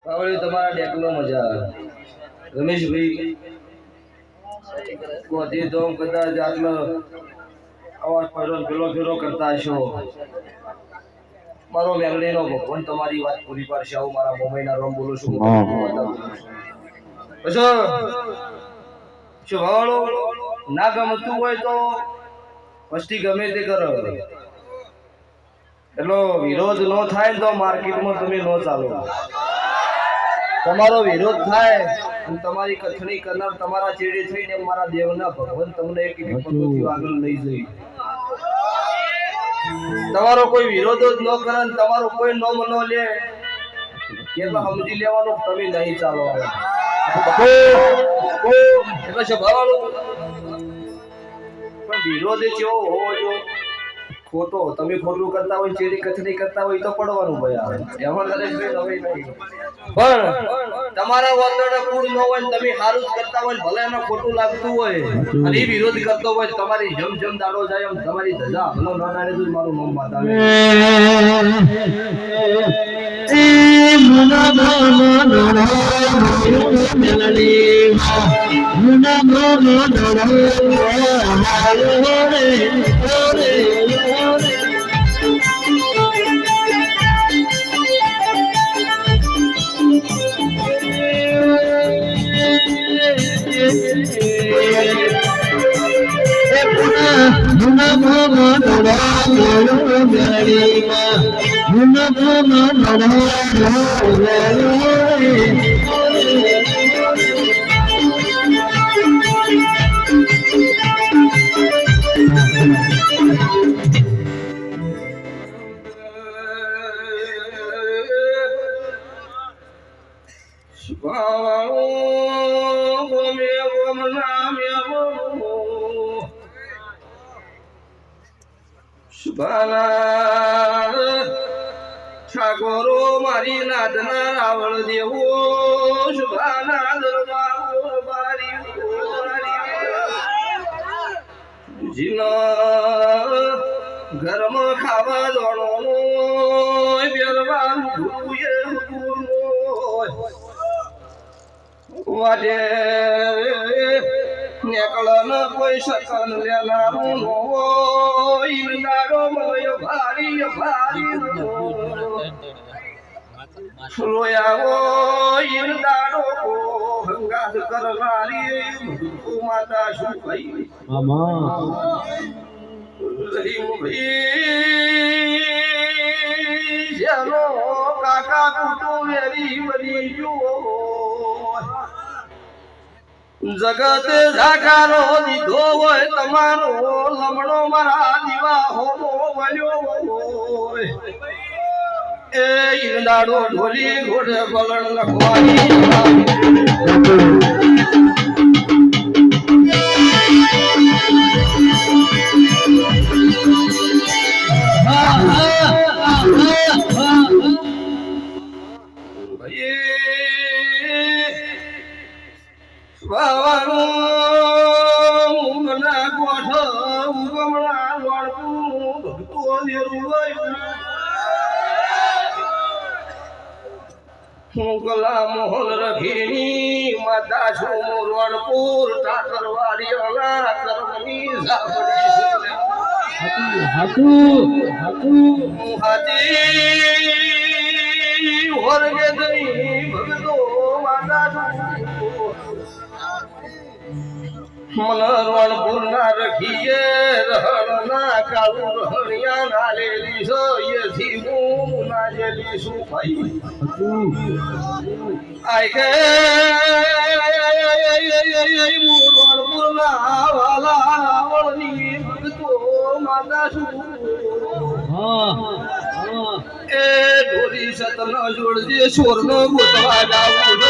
આવડે તમારા ડેકનો મજા આવે રમેશભાઈ કોથી તો કદાચ આટલો અવાજ પેલો ફેરો કરતા હશો મારો મેલડીનો ભગવાન તમારી વાત પૂરી પાડશે આવું મારા મુંબઈના રોમ બોલું છું શું ભાવાળો ના ગમતું હોય તો વસ્તી ગમે તે કરો એટલો વિરોધ ન થાય તો માર્કેટમાં તમે ન ચાલો તમારો વિરોધ થાય અને તમારી કથણી કરનાર તમારા ચેડે થઈને મારા દેવના ભગવાન તમને એક પગથી આગળ લઈ જઈ તમારો કોઈ વિરોધ જ ન કરે ને તમારો કોઈ નો મનો લે એટલે સમજી લેવાનું તમે નહીં ચાલો એટલે સ્વભાવવાળું પણ વિરોધ કેવો હોવો જો ખોટો તમે ખોટું કરતા હોય ચેડી કચડી કરતા હોય તો પડવાનું ભાઈ આવે એમાં નરેશભાઈ નવી નહીં પણ તમારા વર્તન કુળ ન હોય તમે સારું જ કરતા હોય ભલે એમાં ખોટું લાગતું હોય અને એ વિરોધ કરતો હોય તમારી જમ જમ દાડો જાય એમ તમારી ધજા ભલો ન નાડે તો મારું નામ માતાવે ઠાકોરો મારી નાદના રાવળ દેવો શુભાના દરબાર ઘરમાં ખાવા દોડો વાજે નેકળન કોઈ શકન લેનારું ઈનારો મય ભારી ભારી લોયાવો ઈનારો હંગાસ કરનારી માતા શું કહી મામા જેનો કાકા કુટુંબ વેરી બની જુઓ જગતે જાકારો દીધો હોય તમારો લમણો મારા દીવા હોમો વળ્યો હોય એ ઈંડાડો ઢોલી ઘોડે બલણ લખવાની ગલા મોહન રખીની માતા છું રણપુર ઠાકરવાડી અલા કરમની ઝાપડી હાથી વર્ગે દઈ ભગતો માતા છું મન રણપુર ના રખીએ રહણ ના કાળુ રહણિયા ના લેલી છો એથી હું ના જેલી શું ભાઈ આઈ કે રણપુર ના વાલા રાવણની ભગતો માતા છું એ ઢોરી સતન જોડજે સોરનો ગોતવા જાવું